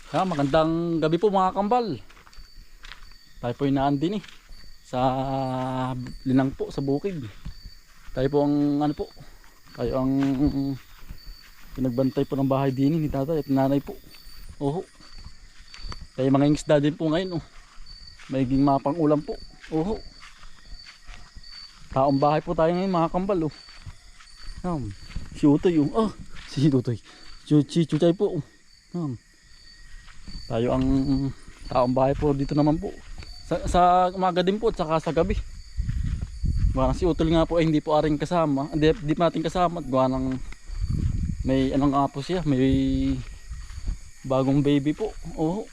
Magandang gabi po mga kambal. Tayo po inaandin sa linang po sa bukid. Tayo po ang ano po, tayo ang pinagbantay po ng bahay din ni tatay at nanay po. Oho. Tayo mga isda din po ngayon Maiging mapang ulam po. Oho. Taong bahay po tayo ngayon mga kambal Si Utoy si Utoy. Si Chuchay po. Tayo ang taong bahay po dito naman po. Sa umaga din po at saka sa gabi. Gawa si Utol nga po ay hindi po aring kasama. Hindi pa natin kasama. Gawa ng may ano nga po siya. May bagong baby po. Oo.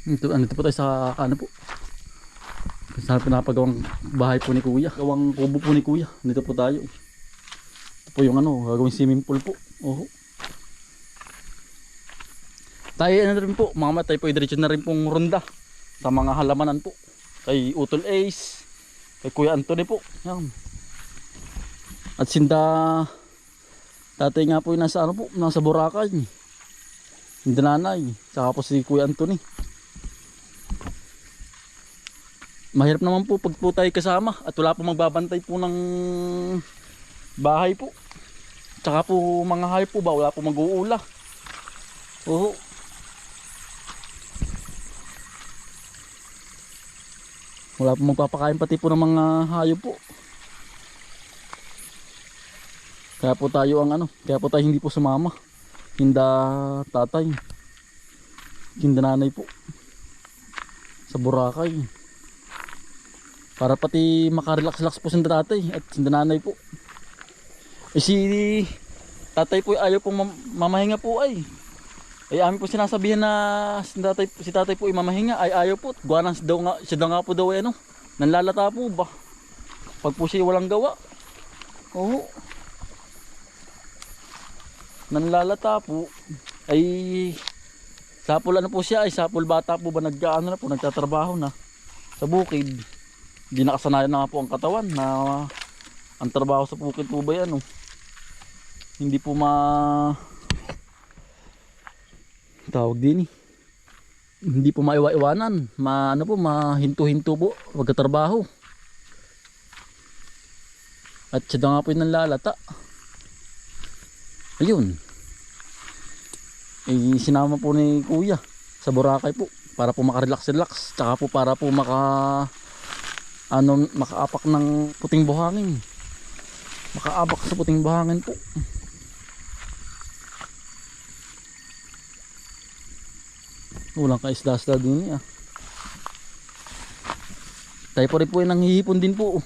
Ito po tayo sa ano po. Sa pinapagawang bahay po ni Kuya. Gawang kubo po ni Kuya. Dito po tayo. Ito po yung gagawing swimming pool po. Oo. Tayo na rin po, mga tayo po diretso na rin pong ronda sa mga halamanan po. Kay Utol Ace, kay Kuya Anthony po. Yan. At sinda tatay nga po yung nasa Boracay. Hindi nanay, saka po si Kuya Anthony. Mahirap naman po pag po tayo kasama at wala po magbabantay po ng bahay po. Saka po mga hayop po ba, wala po mag-uula. Oo. Wala po magpapakain pati po ng mga hayop po. Kaya po tayo kaya po tayo hindi po sumama. Hinda tatay. Hinda nanay po. Sa Boracay. Para pati makarelax-relax po sinda tatay at sinda nanay po. Si tatay po ayaw po mamahinga po ay. Ay amin po sinasabihan na si tatay po ay mamahinga ay ayaw po. Guwanan siya daw nga po daw nanlalata po ba. Pag po siya walang gawa. Oo. Nanlalata po. Ay sapul po siya ay sapul bata po ba nagtatrabaho na sa bukid. Hindi nakasanayan na nga po ang katawan na ang trabaho sa bukid po ba yan Hindi po tawag din hindi po maiwa-iwanan mahinto-hinto po pagkatrabaho at siya nga po yung nanlalata ayun sinama po ni Kuya sa Boracay po para po makarelax-relax tsaka po para po makaapak ng puting buhangin makaabak sa puting buhangin po. Walang kaisda-isda din Tayo po rin po nanghihipon din po.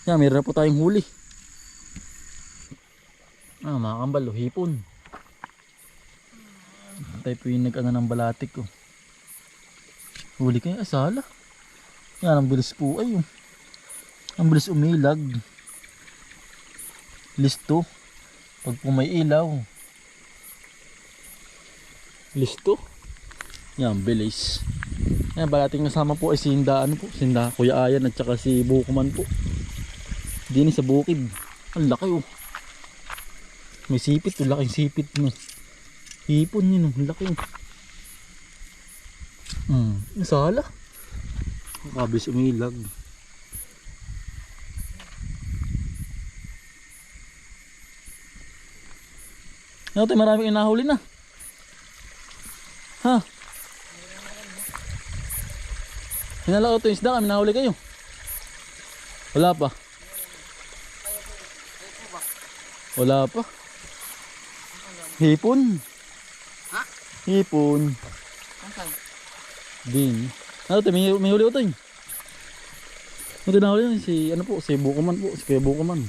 Yan, meron po tayong huli. Mga kambal, hipon. Tayo po yung ng balatik Huli kayo, asala. Yan, ang bilis po ay ang bilis umilag. Listo. Pag po may ilaw. Listo. Yan, bilis. Yan, balating kasama po ay sinda Kuya Ayan at saka si Bukuman po. Dini sa bukid. Ang laki May sipit, laking sipit hipon yun ang laki Nasala. Mabilis umilag. Ano tayo, maraming inahuli na. Ha? Hinala ko ito isda, kami nahuli kayo. Wala pa. Wala pa. Hipon. Ha? Hipon. Din. Ano ito, may huli ko ito Ito nahuli si Bukuman po, si Kuya Bukuman.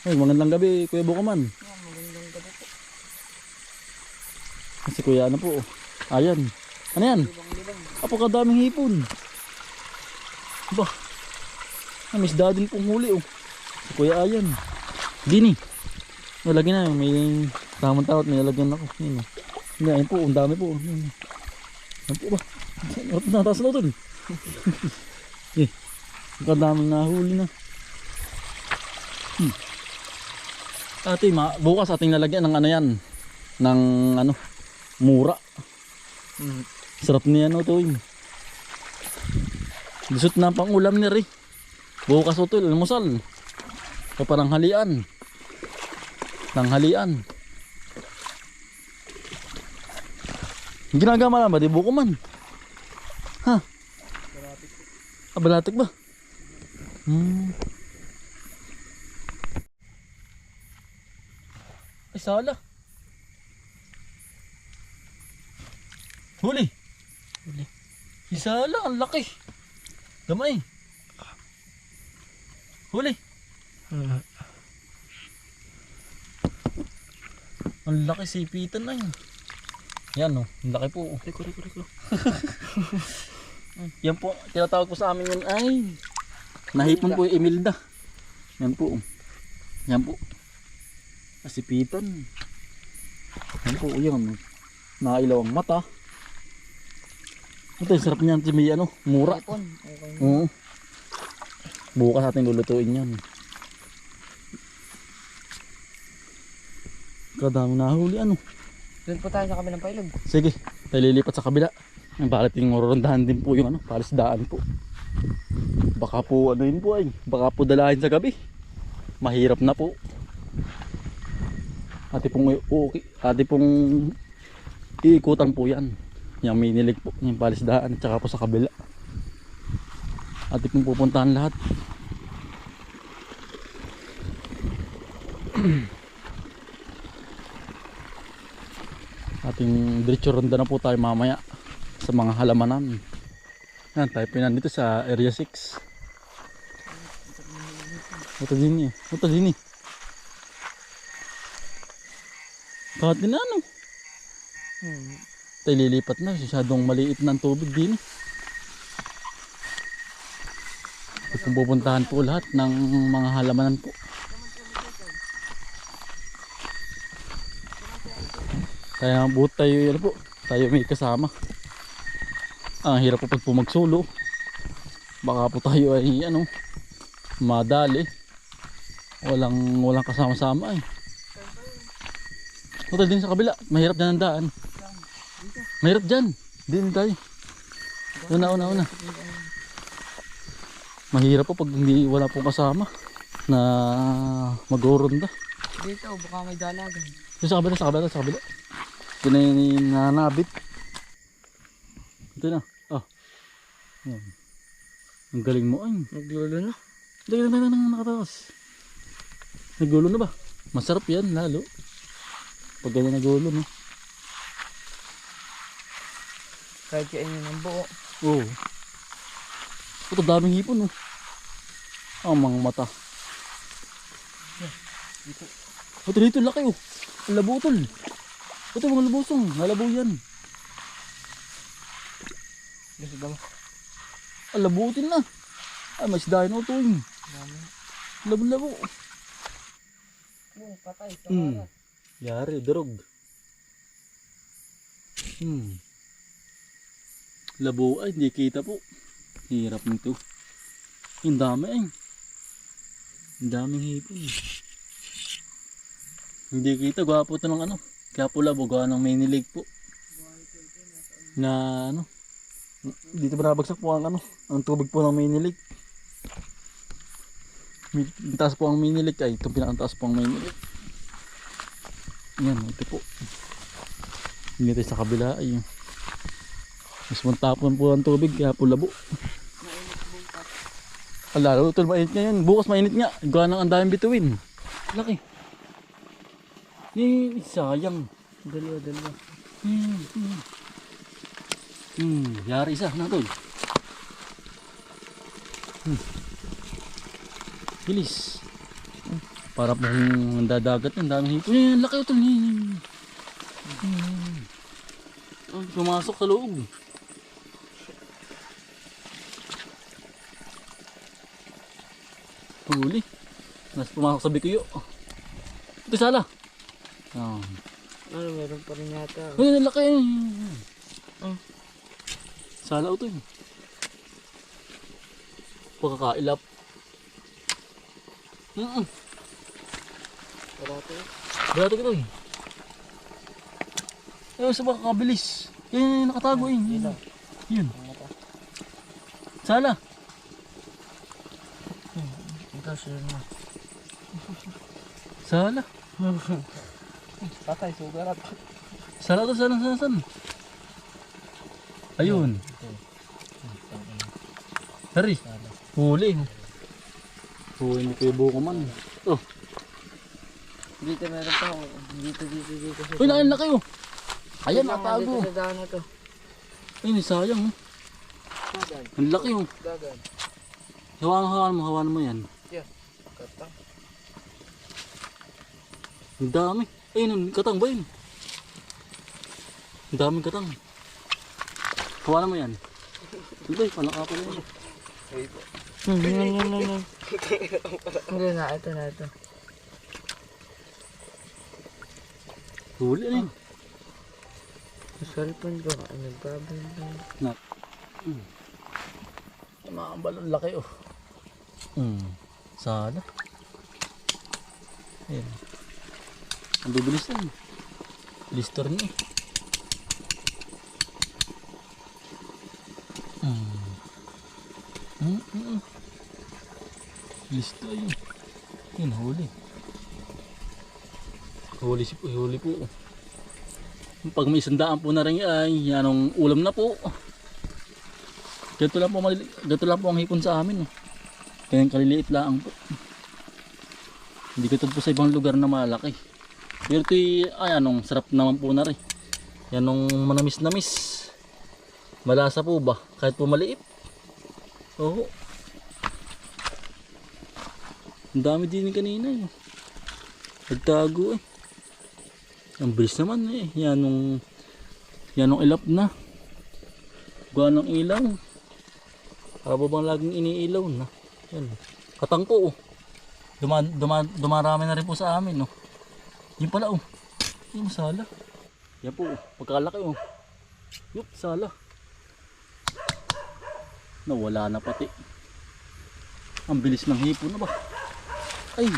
Ay, magandang gabi, Kuya Bukuman. Magandang gabi po. Si Kuya Ayan. Ano yan? Apakadaming hipon. Ba? May isda din pong huli Si Kuya Ayan. Dini. Nalagyan na. May tamang tawat. May nalagyan ako. Hindi, ayun po. Ang dami po. Ayun po ba? Nataas na ito. Ang daming nahuli na. Ate, bukas ating lalagyan ng yan. Ng Mura. Mm. Sarap niya no to yun. Lusot na ang pangulam ni Ri. Bukas o to, almusal. O parang halian. Tanghalian. Ginagama lang ba? Di buko man. Ha? Balatik ba? Ay, sala. Huli. Huli. Isala, ang laki. Gamay. Huli. Ang laki, sipitan na yun. Yan o, ang laki po. Riko. Yan po, tinatawag po sa amin yun ay nahipon po yung Imelda. Yan po. Yan po. Asipitan. Yan po, yun. Nakailaw ang mata. Ito, sarap niyan. May ano, mura. Ipon. Okay. Oo. Bukas ating lulutuin yan. Kadami nahuli ano. Doon po tayo sa kabilang pailog. Sige, tayo lilipat sa kabila. Ang bakit yung marorondahan din po yung ano, palisdaan po. Baka po ano yun po ay, baka po dalahin sa gabi. Mahirap na po. Ate pong iikutan po yan. Yung minilig po, yung palisdaan, tsaka po sa kabila. Ate pong pupuntahan lahat. Ating diretso ronda na po tayo mamaya sa mga halamanan. Yan, tayo pinan dito sa area 6. Ito din eh. Ito din eh. Kahit din ano. Tayo lilipat na. Masyadong maliit na ang tubig din eh. Kung pupuntahan po lahat ng mga halamanan po. Kaya buot tayo yan po. Tayo may kasama. Ang hirap po pag magsulo. Baka po tayo ay ano, madali. Walang kasama-sama eh. Hotel din sa kabila. Mahirap dyan ang daan. Mahirap dyan. Din tayo. Una. Mahirap po pag hindi wala pong kasama na mag-uronda. Dito, baka may dalagan. Sa kabila. Ito na yung nanabit. Ito na. Ah. Yan. Ang galing mo ay. Naglulo na. Dagdag na nakatakas. Nagulo na ba? Masarap yan lalo. Pag ganyan nagulo no. Kahit kainin ng buo. Oo. Ito daming hipon no. Ang mga mata. Dito laki oh. Ang labutol. Ito mga labusong. Nalabo yan. Gusto ba mo? Ang labutin na. Ay mas dahil na ito yun. Labo-labo. Patay. Yari, durog. Labo ay hindi kita po. Hirap nito. Ang dami ay. Ang daming hipon. Hindi kita. Gwapo ito ng ano. Kaya po labo. Gawa ng minilig po. Na ano. Dito ba nabagsak po ang ano. Ang tubig po ng minilig. Taas po ang minilig ay. Itong pinakataas po ang minilig. Yan. Ito po. Hindi tayo sa kabila ay. Mas mantapon po ang tubig. Kaya po labo. Lalo ito mainit ngayon. Bukas mainit nga. Gawa ng ang daming bituin. Laki. Sayang. Dalawa. Yari isa na tol. Bilis. Para pong dadagat ng daming hipon. Yan, laki ito. Pumasok sa loob. Huli. Mas pumasok sa bikuyo. Ito sala. Ano, meron pa rin yata. Ay, laki. Sala ito eh. Pagkakailap. Barato. Barato ito eh. Ayaw sa baka kabilis. Yan, nakatago yun. Yun. Sala. Ikaw sila na. Sala. Patay, sugarat. Sala to, sana. Ayun. Dari. Huli. Huli ni Kuya Buko man. Oh. Dito meron pa ako. Dito. Uy, laki oh. Ayan, Dito natago. sa daan na to. Ay, sayang oh. Dagan. Ang laki oh. Dagan. Hawakan mo yan. Yeah. Katang. Ang dami. Ay, katang ba yun? Ang daming katang. Hawakan mo yan. Hindi, palaka pa lang. Ay po. Yan. Hindi na, ito. Huli na yun. Sa cellphone ko, nagbabalong. Nak. Mga laki oh. Sana. Ayan. Ang bibilis na. Lister niya eh. Lister yun. Yun, huli. Huli po. Pag may sandaan po na rin ay yanong ulam na po. Ganito lang po ang hipon sa amin. Kaya kaliliit lang po. Hindi ko po sa ibang lugar na malaki. Pero ito ay anong sarap naman po na rin. Yanong manamis-namis. Malasa po ba? Kahit po maliit. Oo. Ang dami din kanina eh. Nagtago eh. Ang bilis naman eh. Yanong ilap na. Gawa ng ilaw. Para bang laging iniilaw na. Yan. Katang po oh. Dumarami na rin po sa amin oh. Yun pala oh. Yung sala. Yan po oh. Pagkalaki oh. Yup, sala. Nawala na pati. Ang bilis ng hipon na ba? Ay.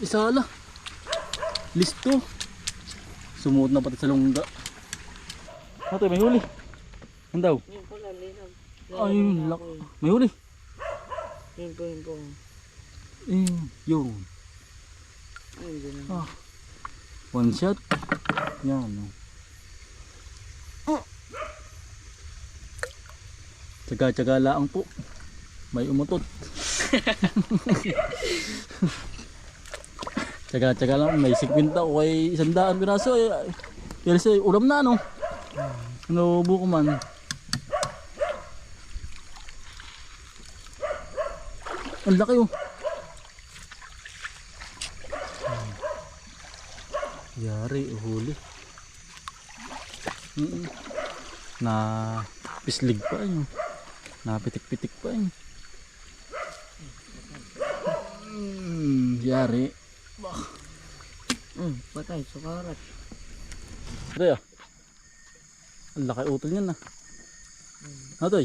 Isala. Listo. Sumuot na pati sa lungga. Ate, may huli. Yan daw. Yun pala, linaw. Ay, may huli. Yun po. Yun. Ayun, din na. One shot. Yan. Tsaga-tsaga lang po. May umutot. Tsaga-tsaga lang. May 50 o kay 100 piraso. Pero sa ulam na ano. Nabubo ko man. Ang laki oh. Yari, huli. Na pislig pa yun. Napitik-pitik pa yun. Yari. Patay, sukarat. Ito ya. Ang laki utol niyan na. Atoy.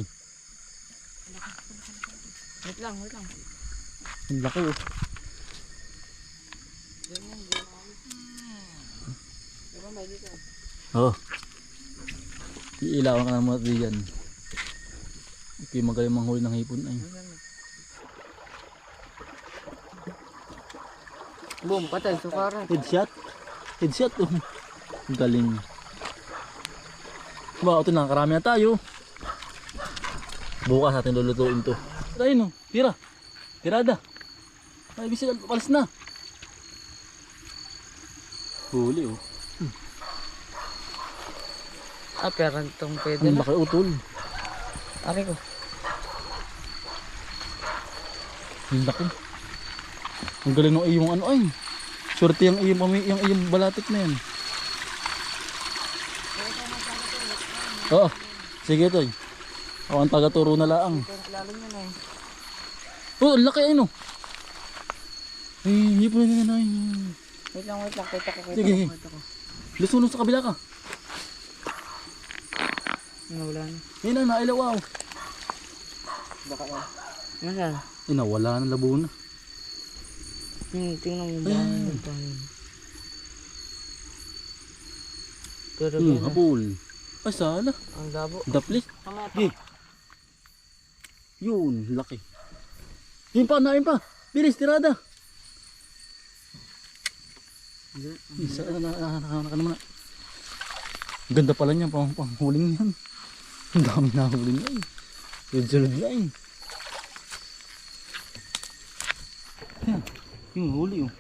Wait lang. Ang laki oh. Diba may dito? Oo. Iilawan ka na mga diyan. Ito yung magaling manghuli ng hipon ay. Boom, patay, sukarat. Headshot oh. Ang galing. Ba, ito na, karami na tayo. Bukas natin lulutuin to. Ayun oh, tirada. Ay, bisil, palis na. Huli oh. Pero itong pwede Ang na. laki utol. Ari ko. Ang laki. Ang galing ng iyong ano ay. Swerte yung iyong balatik na yan. Oo. Sige toy. Ako ang taga-turo na laang. Lalo nyo na eh. Oh, ang laki ay no. Ay, hipon na ay. Wait lang. Kita ko. Sige. Lusunod sa kabila ka. Nawala na. Yan na, nailawaw. Baka na. Nasaan? Nawala na, labo na. Tingnan mo ba? Ayan. Pero yun, Hapul. Ay, sala. ang labo. Daplis. Mamaya pa. Gi. Yun, laki. Yun pa, nain pa. Bilis, tirada. Isa na naman. Ganda pala niya, panghuling yan. Ang dami na huling yan. Sunod na yan. Yan, yung huli oh.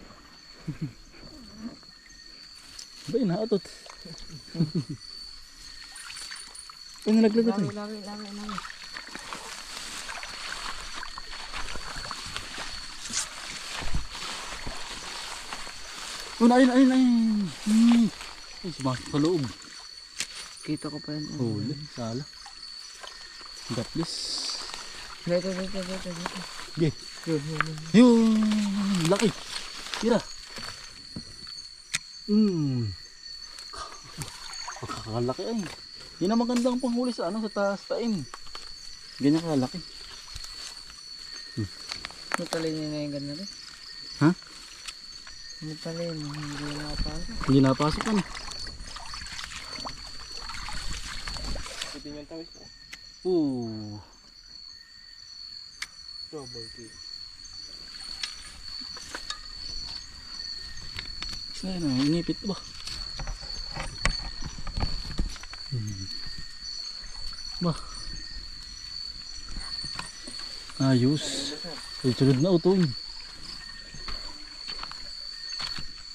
Ba yun, naatot. Ay, nalaglagat eh. Lagi. Oh, ayun. Ay, sumasok sa loob. Kita ko pa yun. Huli, sala. Daplis. Dito. Okay. Yun, laki. Tira. Pagkakalaki ay. Yan ang magandang panghuli sa sa taas taim. Ganyan kalaki. Nagtalay niya na yung ganda rin. Ha? Nagtalay niya, hindi nakapasok. Hindi napasok ano. Putin yung tawis mo. Double kill. Ayun na, inipit ba? Bah. Ayos. Ay, sunod na utoy.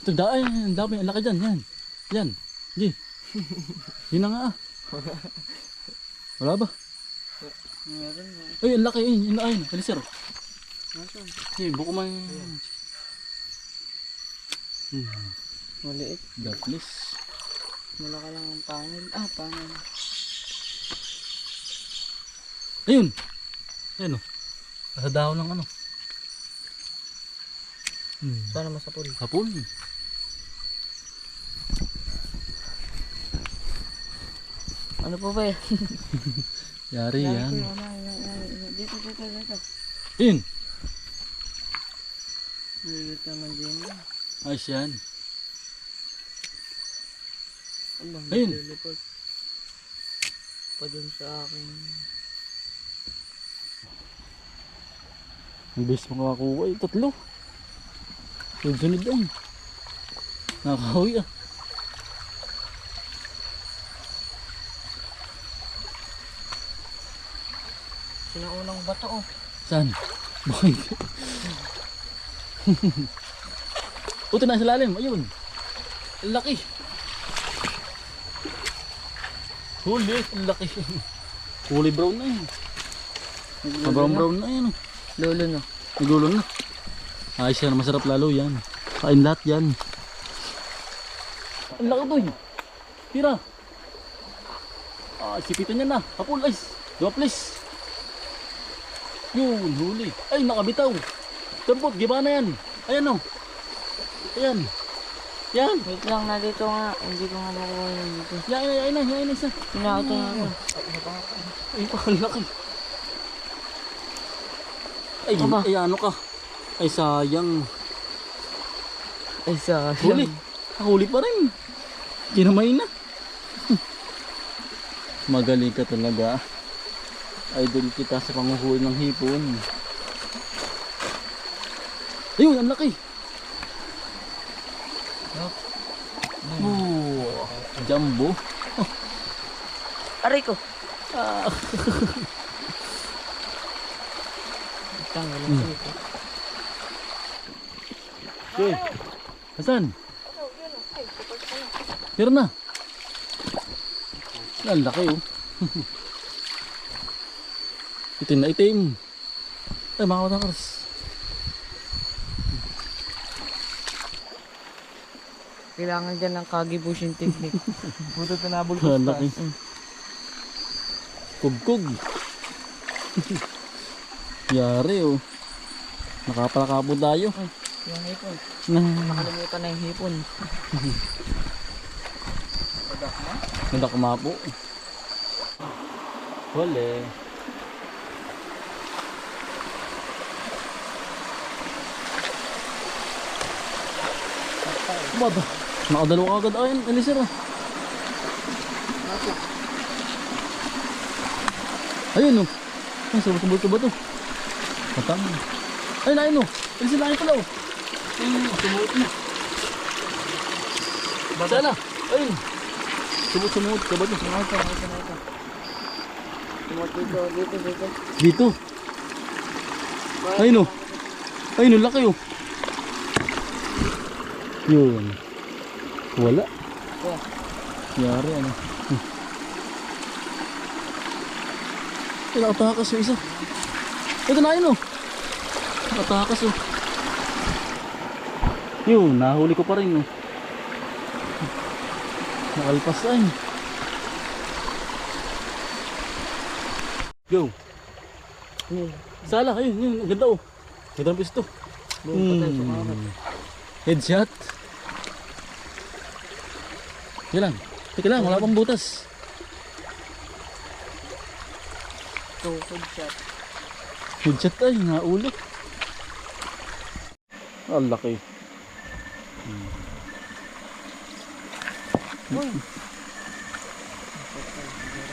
Ito, ang dami. Ang laki dyan. Yan. Di. Yun na nga ah. Wala ba? Meron na. Ay, ang laki. Ayun. Alisir. Nasaan? Sige, buko man. Maliit. Daplis. Malaki lang ang pangil. Pangil. Ayun. Ayun o. Sa dahon ng ano. Sana masapol. Hapon. Ano pa ba yan? Yari yan. Dito. Ayun. Maliit naman din. Ayos yan. Ayun. Ayun. Pa dun sa akin. Ang best makakuha ay 3. Sunod ay. Nakakawi ah. Sinaunang bato oh. Saan? Bakit? Ito na sa lalim. Ayun. Ang laki. Huli. Ang laki. Huli brown na yun. Brown na yun. Lolo no. Nagulo na. Ayos yan. Masarap lalo yan. Kain lahat yan. Ang laki boy. Tira. Sipitan yan na. Hapul ice. Duplis. Yun. Huli. Ay nakabitaw. Tampot. Giba na yan. Ayan o. Ayan. Yan. Wait lang na dito nga. Hindi ko nga nakuha yun dito. Yan na isa. Pinakato na ako. Ay, pakalaki. Ay, Aba. ay, ano ka? Ay, sayang. Ay sa Huli. Huli pa rin. Kinamay na. Magaling ka talaga. Idol kita sa panguhuli ng hipon. Ayun, ang laki. Oh, jumbo. Aray ko. Tanggal lang ito. Okay. Hasan? Tira na. Ang laki oh. Itim na itim. Ay mga katakars. Kailangan dyan ng kagibushin technique. Buto tanabol ko. Ang laki. Kugkug. Yari oh. Nakapalakapo tayo. Yung hipon. Na. Nakalimutan na yung hipon. Nadakma po. Huli. Baba. Nakadalo ka agad ayun. Alisir ah. Ayun, oh. Ay, sabot-sabot ba to? Patang. Ay, nain, oh. Alisin na pala, oh. Ayun, sumuot na. Sana. Ayun. Sumuot ka ba to? Sumuot dito. Dito. Ayun, oh. Ayun, oh, laki, oh. Yun. Wala. Yari, ano. Nakatakas yung isa. Ito na yun, oh. Nakatakas, oh. Yun, nahuli ko pa rin, oh. Nakalpas ay. Go. Sala, ayun, yun. Ang ganda, oh. Ganda ng pisto. Headshot. Teka lang. Teka lang, wala pang butas. Headshot. Headshot ay, naulo. Ang laki.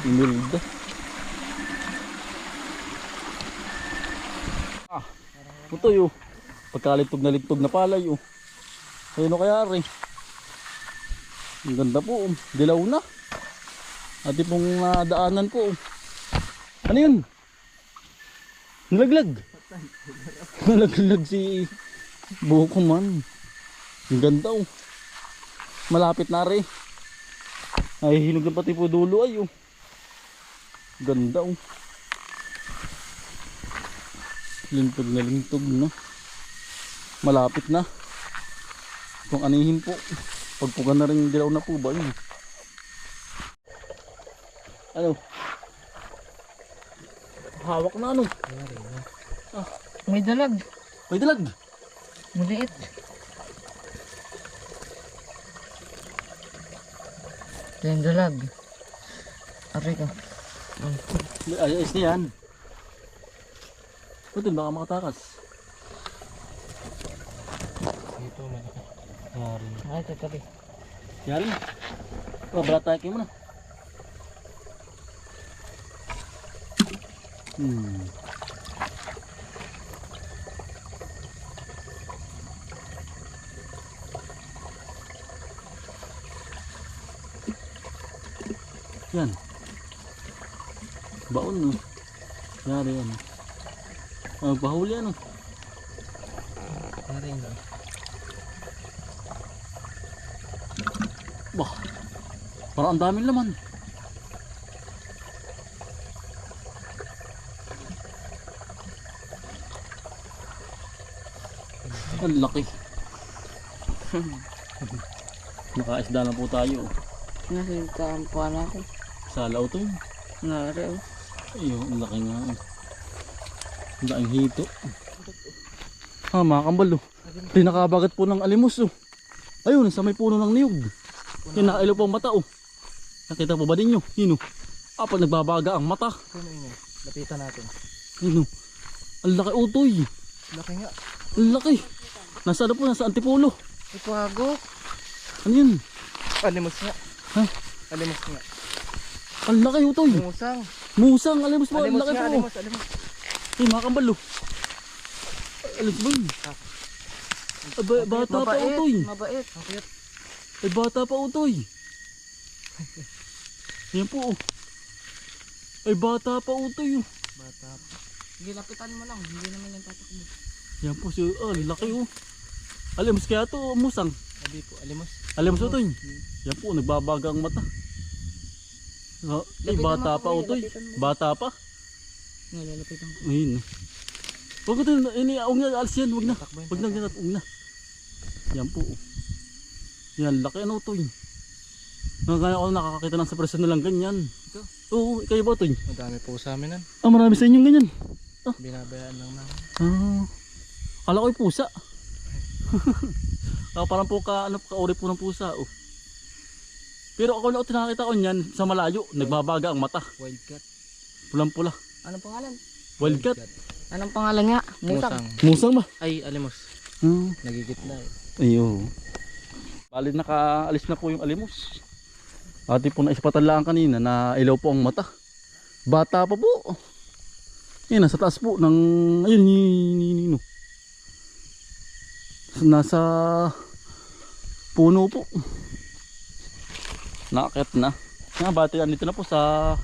Inilda. Ito yun. Pagkalitog na palay yun. Ayun o kaya rin. Ang ganda po. Dilaw na. Ati pong daanan po. Ano yun? Nalaglag. Nalaglag si buko man. Ang ganda oh. Malapit na rin. Ay hinog na pati po dulo ay oh. Ganda oh. Lintog na. Malapit na. Kung anihin po. Pagpugan na rin dilaw na po ba yun. Ano? Hawak na ano? May dalag. May dalag. Maliit. Ito yung dalag. Aray ka. Ayos na yan. Ito baka makatakas. Dito malaki. Ay, tatabi. Yari. Oh, balatay kayo muna. Yan. Baon no. Yari yan. Pahuli ano. Aray nga. Bah. Parang ang daming laman. Ang laki. Nakaisda na po tayo. Nasa yung kaampuan ako. Salaw to yun. Nari oh. Ayun, ang laki nga. Ang laking hito. Mga kambal oh. Ito yung nakabagat po ng alimos oh. Ayun, sa may puno ng niyog. Yan, nakailaw po ang mata oh. Nakita po ba din nyo? Yun oh. Pag nagbabaga ang mata. Sino yun? Lapitan natin. Yun oh. Ang laki utoy. Laki nga. Ang laki. Nasa ano po? Nasa Antipolo. Ipwago. Ano yun? Alimos nga. Ha? Alimos nga. Ang laki utoy. Musang. Musang, alimos mo. Ang Alimos laki nga, po. alimos. Eh, mga kambal oh. Alimos ba yun? Bata pa utoy. Mabait. Ay bata pa utoy. Ayan po oh. Ay bata pa utoy oh. Bata pa. Sige, lapitan mo lang. Hindi naman yung tatakbo. Yan po si laki oh. Alimos kaya to musang. Sabi po, alimos. Alimos utoy. Yan po nagbabaga ang mata. Ay bata pa utoy. Bata pa. Nalalapitan ko. Ayun. Huwag ito, huwag na alis yan, huwag na. Huwag na, huwag na. Yan po. Yan, laki ano utoy. Kaya ako nakakakita ng sa presyo na lang ganyan. Ito? Oo, kayo ba utoy? Madami po sa amin nan. Marami sa inyong ganyan. Binabayaan lang namin. Kala ko yung pusa. Parang po kauri po ng pusa. Oh. Pero ako na tinakita ko niyan sa malayo. Nagbabaga ang mata. Wildcat. Pulang pula. Anong pangalan? Wildcat. Anong pangalan nga? Musang. Musang ba? Ay, alimos. Nagigitna eh. Ayo. Bali nakaalis na po yung alimos. Ati po na ispatalaan kanina na ilaw po ang mata. Bata pa po. Yan, nasa taas po ng, ayun, nasa puno po. Nakakit na. Nga, bati andito na po sa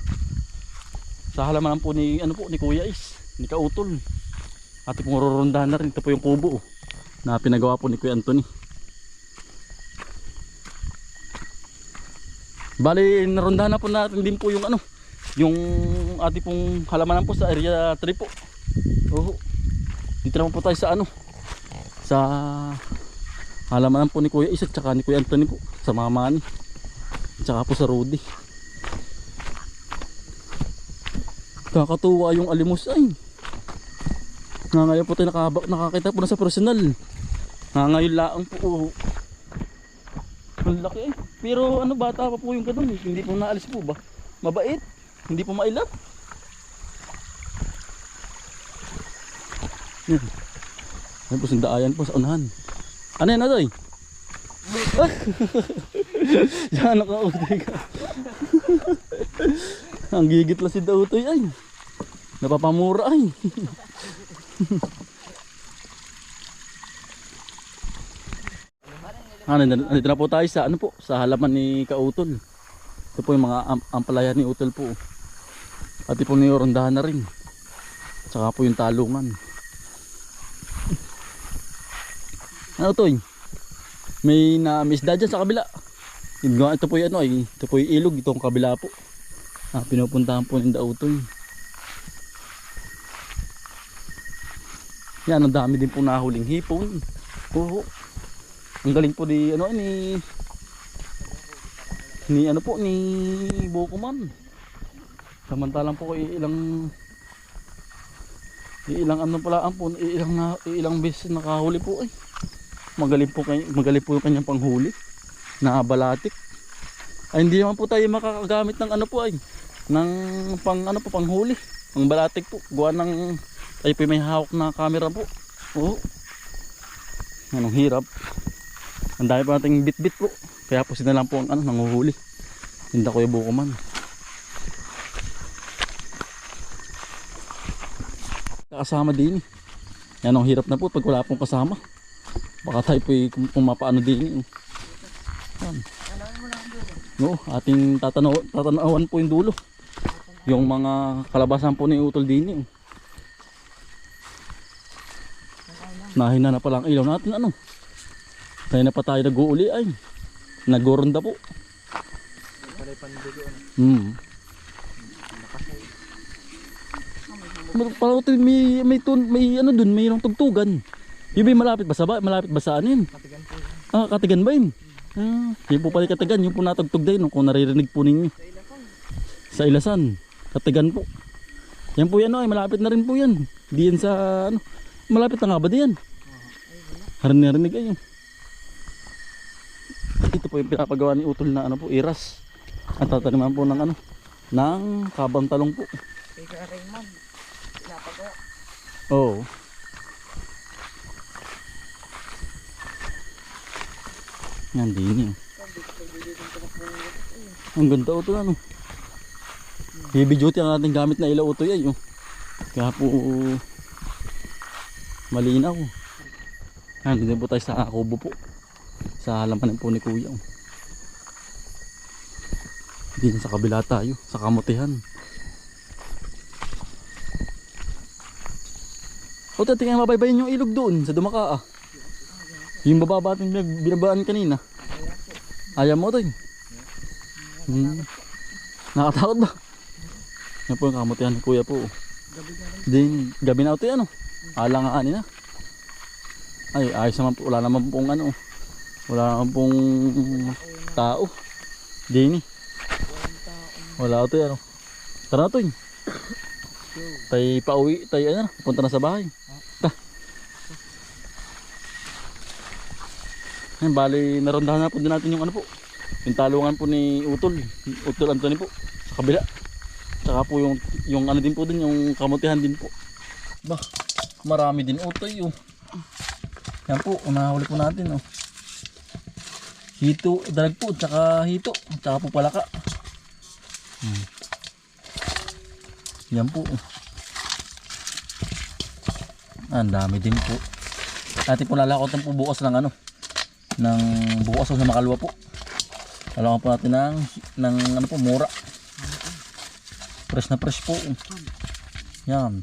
halaman po ni, ni Kuya Is, ni Kautol. Ati pong rorondahan na rin. Ito po yung kubo na pinagawa po ni Kuya Anthony. Bali, narondahan na po natin din po yung yung ati pong halamanan po sa area 3 po. Oo. Dito naman po tayo sa sa halamanan po ni Kuya Is at saka ni Kuya Anthony po, sa Mamani at saka po sa Rudy. Kakatuwa yung alimos ay. Nga ngayon po tayo nakakita po na sa personal. Nga ngayon laang po. Ang laki eh. Pero bata pa po yung ganun eh. Hindi po naalis po ba? Mabait. Hindi po mailap. Yan. Yan po sundaayan po sa unahan. Ano yan Adoy? Yan nakautoy ka. Ang gigit lang si Dautoy ay. Napapamura ay. Nandito na po tayo sa sa halaman ni Kautol. Ito po yung mga ampalaya ni Utol po. At ito po niyorondahan na rin. Tsaka po yung talungan. Ano to? May na-misda dyan sa kabila. Ito po yung ito po yung ilog, itong kabila po. Pinupuntahan po ng Dautoy. Yan, ang dami din po nahuling hipon. Oo. Ang galing po ni ni Bokuman. Samantalang po ilang beses nakahuli po ay. Magaling po yung kanyang panghuli. Nakabalatik. Ay hindi naman po tayo makakagamit ng ng panghuli. Ang balatik po, gawa ng tayo po may hawak na camera po. Oo. Anong hirap. Ang dami pa nating bit-bit po. Kaya po sila lang po ang nanguhuli. Hindi ko yung Bokuman. Kasama din eh. Yan ang hirap na po pag wala pong kasama. Baka tayo po kung mapaano din eh. Yan. No, ating tatanawan po yung dulo. Yung mga kalabasan po ni Utol din eh. Nahina na pala ang ilaw natin Tayo na pa tayo nag-uuli ay. Nag-uronda po. Parang ito may dun, mayroong tugtugan. Yung may malapit ba sa yun? Katigan po yun. Katigan ba yun? Yung po pala Katigan, yung po natugtog din kung naririnig po ninyo. Sa Ilasan. Katigan po. Yan po yan ay malapit na rin po yan. Diyan sa malapit na nga ba diyan? Narinig ay. Ito po yung pinapagawa ni Utol na iras. At tataniman po ng ng kabang talong po. Kay Kuya Raymond. Pinapagawa. Oo. Yan din eh. Ang ganda Utol heavy duty ang ating gamit na ilaw Utoy ay kaya po malinaw. Dito po tayo sa kubo po. Sa halaman po ni Kuya. Din sa kabila tayo, sa kamutihan. O tingnan mabaybayin yung ilog doon sa Dumaka Yung bababa ating binabaan kanina. Ayaw mo Toy? Nakatakot ba? Yan po yung kamutihan ni Kuya po. Gabi na Toy alangaan na. Ay ayos naman po, wala naman pong wala naman pong tao. Dini. Wala Toy Tara Toy. Tayo pauwi, tayo punta na sa bahay. Bali narondahan na po din natin yung yung talungan po ni Utol Anthony po sa kabila. Tsaka po yung din po din, yung kamutihan din po. Bah, marami din Utoy Yan po, unahuli po natin Hito, dalag po, tsaka hito, tsaka po palaka. Yan po. Ang dami din po. Atin po lalakot po bukas ng ano, ng bukas sa Makalwa po. Lalakot po natin ng ano po, mura. Fresh na fresh po. Yan.